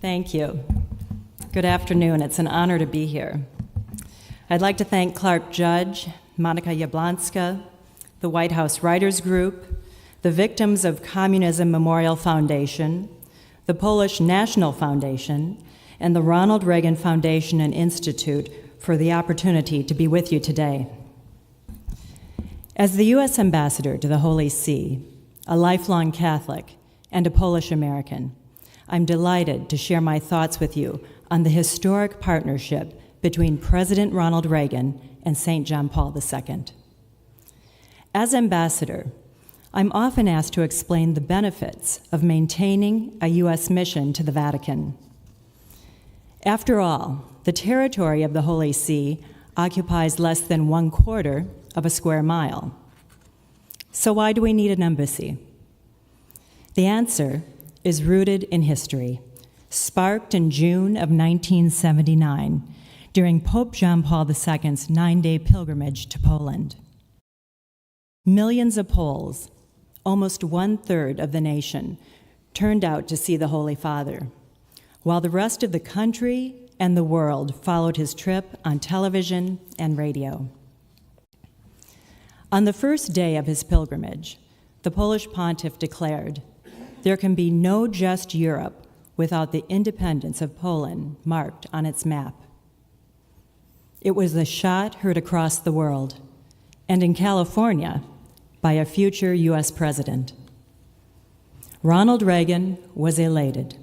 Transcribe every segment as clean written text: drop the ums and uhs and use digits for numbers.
Thank you. Good afternoon. It's an honor to be here. I'd like to thank Clark Judge, Monica Jablonska, the White House Writers Group, the Victims of Communism Memorial Foundation, the Polish National Foundation, and the Ronald Reagan Foundation and Institute for the opportunity to be with you today. As the U.S. Ambassador to the Holy See, a lifelong Catholic, and a Polish American, I'm delighted to share my thoughts with you on the historic partnership between President Ronald Reagan and St. John Paul II. As ambassador, I'm often asked to explain the benefits of maintaining a U.S. mission to the Vatican. After all, the territory of the Holy See occupies less than 1/4 of a square mile. So why do we need an embassy? The answer is rooted in history, sparked in June of 1979 during Pope John Paul II's 9-day pilgrimage to Poland. Millions of Poles, almost 1/3 of the nation, turned out to see the Holy Father, while the rest of the country and the world followed his trip on television and radio. On the first day of his pilgrimage, the Polish pontiff declared, "There can be no just Europe without the independence of Poland marked on its map." It was a shot heard across the world, and in California, by a future U.S. president. Ronald Reagan was elated.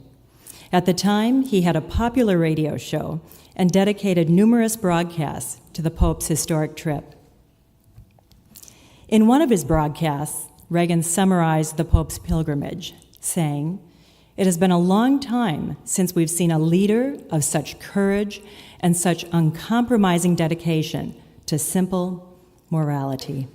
At the time, he had a popular radio show and dedicated numerous broadcasts to the Pope's historic trip. In one of his broadcasts, Reagan summarized the Pope's pilgrimage, saying, "It has been a long time since we've seen a leader of such courage and such uncompromising dedication to simple morality."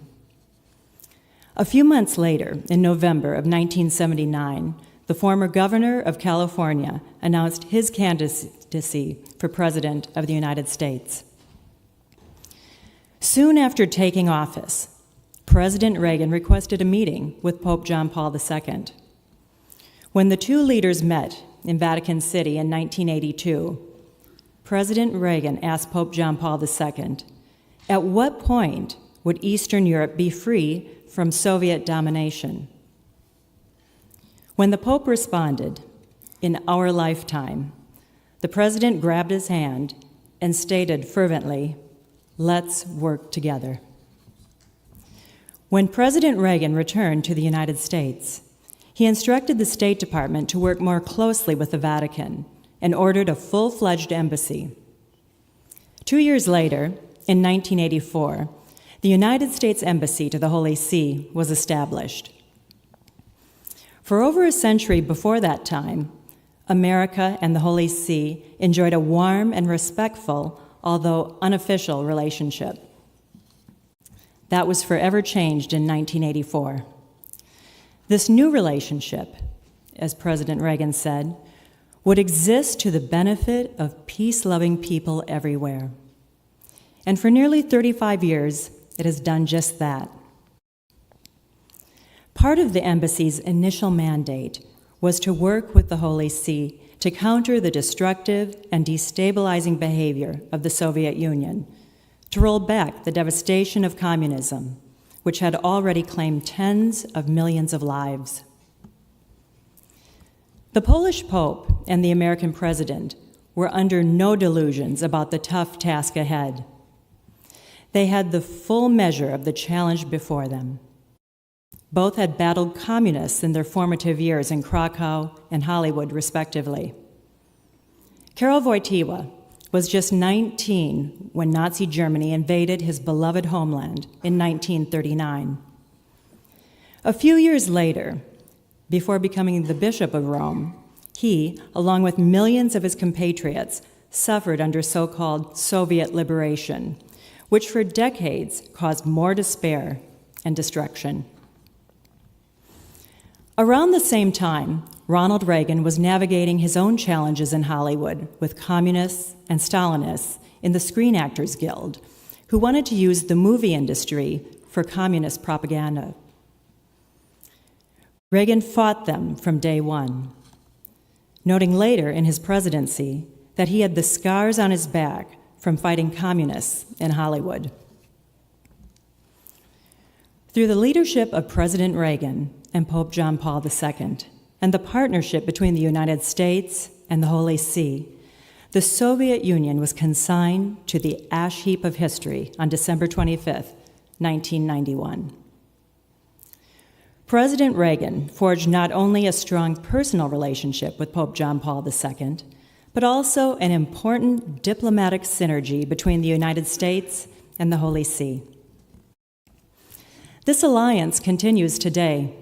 A few months later, in November of 1979, the former governor of California announced his candidacy for President of the United States. Soon after taking office, President Reagan requested a meeting with Pope John Paul II. When the two leaders met in Vatican City in 1982, President Reagan asked Pope John Paul II, at what point would Eastern Europe be free from Soviet domination? When the Pope responded, "In our lifetime," the President grabbed his hand and stated fervently, "Let's work together." When President Reagan returned to the United States, he instructed the State Department to work more closely with the Vatican and ordered a full-fledged embassy. 2 years later, in 1984, the United States Embassy to the Holy See was established. For over a century before that time, America and the Holy See enjoyed a warm and respectful, although unofficial, relationship. That was forever changed in 1984. This new relationship, as President Reagan said, would exist to the benefit of peace-loving people everywhere. And for nearly 35 years, it has done just that. Part of the embassy's initial mandate was to work with the Holy See to counter the destructive and destabilizing behavior of the Soviet Union, to roll back the devastation of communism, which had already claimed tens of millions of lives. The Polish Pope and the American President were under no delusions about the tough task ahead. They had the full measure of the challenge before them. Both had battled communists in their formative years in Krakow and Hollywood, respectively. Karol Wojtyła was just 19 when Nazi Germany invaded his beloved homeland in 1939. A few years later, before becoming the Bishop of Rome, he, along with millions of his compatriots, suffered under so-called Soviet liberation, which for decades caused more despair and destruction. Around the same time, Ronald Reagan was navigating his own challenges in Hollywood with communists and Stalinists in the Screen Actors Guild, who wanted to use the movie industry for communist propaganda. Reagan fought them from day one. noting later in his presidency that he had the scars on his back from fighting communists in Hollywood. Through the leadership of President Reagan and Pope John Paul II, and the partnership between the United States and the Holy See, the Soviet Union was consigned to the ash heap of history on December 25, 1991. President Reagan forged not only a strong personal relationship with Pope John Paul II, but also an important diplomatic synergy between the United States and the Holy See. This alliance continues today.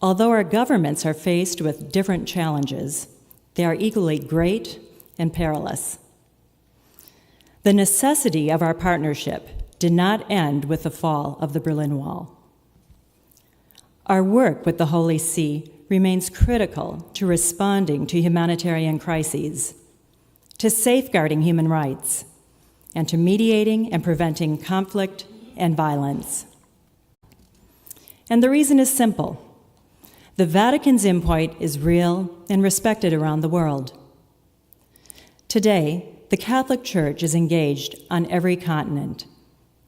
Although our governments are faced with different challenges, they are equally great and perilous. The necessity of our partnership did not end with the fall of the Berlin Wall. Our work with the Holy See remains critical to responding to humanitarian crises, to safeguarding human rights, and to mediating and preventing conflict and violence. And the reason is simple. The Vatican's endpoint is real and respected around the world. Today, the Catholic Church is engaged on every continent,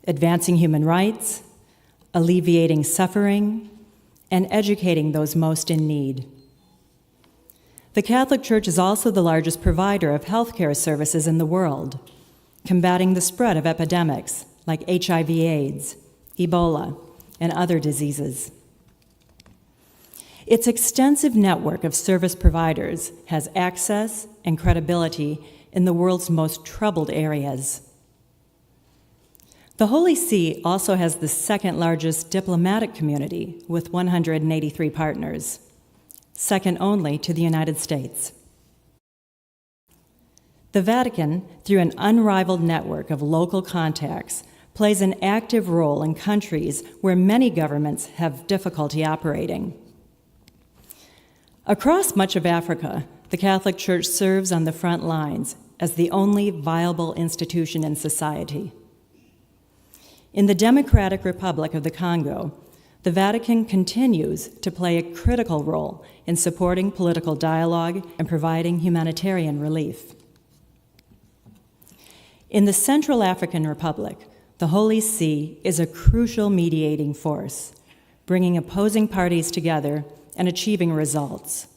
advancing human rights, alleviating suffering, and educating those most in need. The Catholic Church is also the largest provider of healthcare services in the world, combating the spread of epidemics like HIV/AIDS, Ebola, and other diseases. Its extensive network of service providers has access and credibility in the world's most troubled areas. The Holy See also has the second largest diplomatic community with 183 partners, second only to the United States. The Vatican, through an unrivaled network of local contacts, plays an active role in countries where many governments have difficulty operating. Across much of Africa, the Catholic Church serves on the front lines as the only viable institution in society. In the Democratic Republic of the Congo, the Vatican continues to play a critical role in supporting political dialogue and providing humanitarian relief. In the Central African Republic, the Holy See is a crucial mediating force, bringing opposing parties together and achieving results.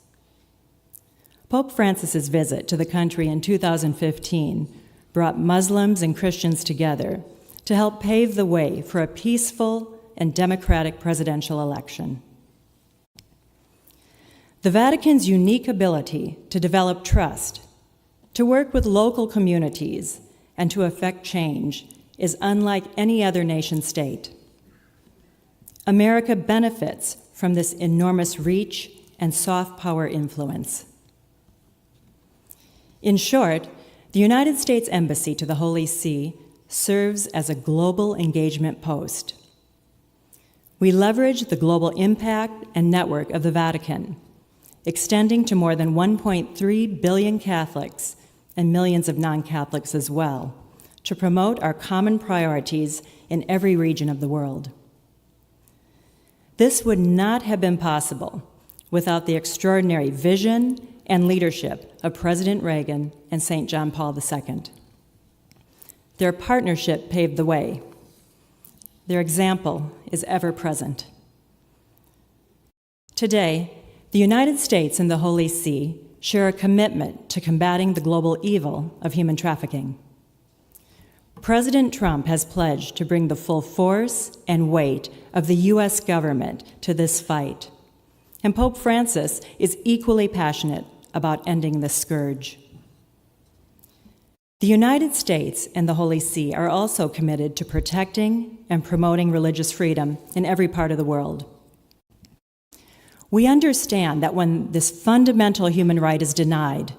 Pope Francis's visit to the country in 2015 brought Muslims and Christians together to help pave the way for a peaceful and democratic presidential election. The Vatican's unique ability to develop trust, to work with local communities, and to effect change is unlike any other nation-state. America benefits from this enormous reach and soft power influence. In short, the United States Embassy to the Holy See serves as a global engagement post. We leverage the global impact and network of the Vatican, extending to more than 1.3 billion Catholics and millions of non-Catholics as well, to promote our common priorities in every region of the world. This would not have been possible without the extraordinary vision and leadership of President Reagan and St. John Paul II. Their partnership paved the way. Their example is ever present. Today, the United States and the Holy See share a commitment to combating the global evil of human trafficking. President Trump has pledged to bring the full force and weight of the U.S. government to this fight, and Pope Francis is equally passionate about ending this scourge. The United States and the Holy See are also committed to protecting and promoting religious freedom in every part of the world. We understand that when this fundamental human right is denied,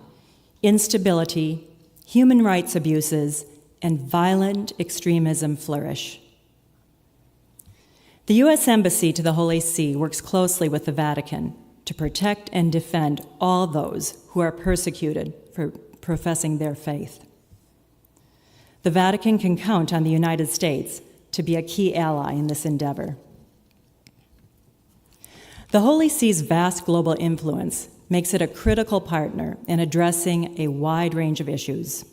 instability, human rights abuses, and violent extremism flourish. The U.S. Embassy to the Holy See works closely with the Vatican to protect and defend all those who are persecuted for professing their faith. The Vatican can count on the United States to be a key ally in this endeavor. The Holy See's vast global influence makes it a critical partner in addressing a wide range of issues.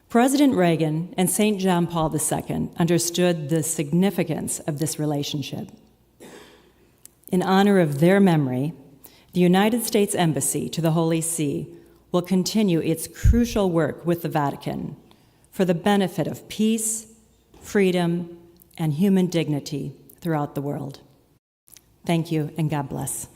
President Reagan and St. John Paul II understood the significance of this relationship. In honor of their memory, the United States Embassy to the Holy See will continue its crucial work with the Vatican for the benefit of peace, freedom, and human dignity throughout the world. Thank you, and God bless.